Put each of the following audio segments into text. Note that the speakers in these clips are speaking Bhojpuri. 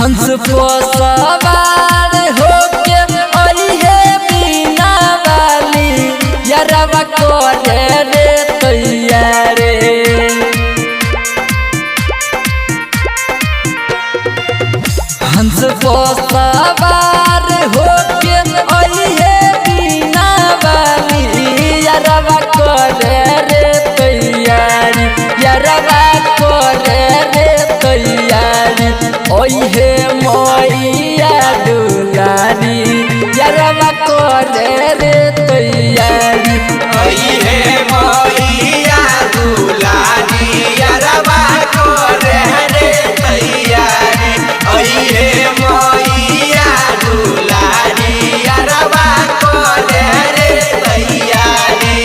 हंस को सवार होके अइहे बीना वाली यारवा करे रे तैयारे। हंस को सवार होके अइहे बीना वाली यारवा करे रे तैयारी। यारवा करे रे तैयारी ओहे मैया दुलारी यारवा करे रे तैयारी। ओहे मैया दुलारी यारवा करे रे तैयारी। ओहे मैया दुलारी यारवा करे रे तैयारी।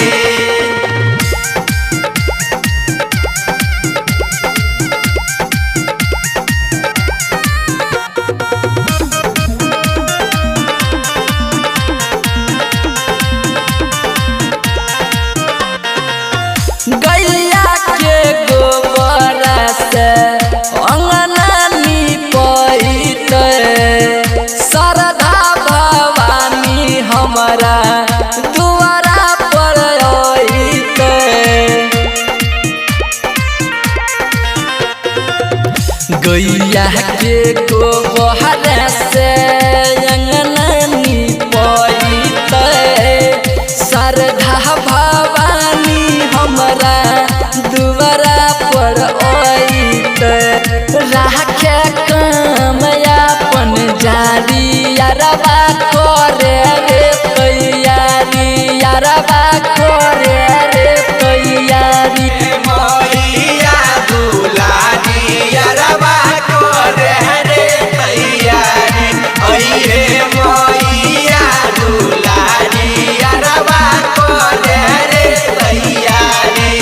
गैया के गोबर से अंगना नीपैते शारदा भवानी हमारा दुआरा पर अइते। गैया के गोबर से अंगना नीपैते शारदा भवानी हमारा दुआरा पर अइते। राखे काम अपन जारी यारवा करे रे तैयारी। यारवा करे रे तैयारी मैया दुलारी यारवा करे रे तैयारी। ओहे मैया दुलारी यारवा करे रे तैयारी।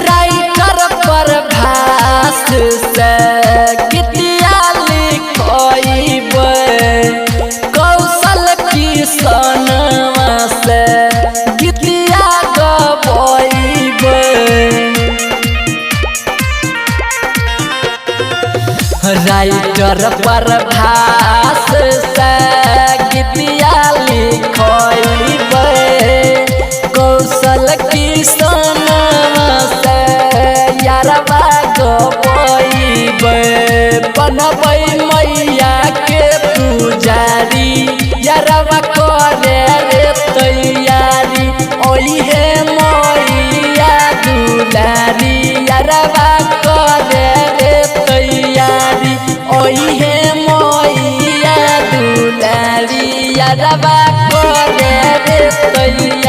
राइटर पर भास से गीतिया लिखइबे कौशल किसनवा से गीतिया गबइबे। राइटर पर भास से गीतिया लिखइबे कौशल किसनवा से यारवा गबइबे। बनबै मैया के पुजारी यारवा करे रे तैयारी। ओहे मैया दुलारी यारवा करे रे तैयारी। ओहे मैया दुलारी यारवा करे रे तैयारी।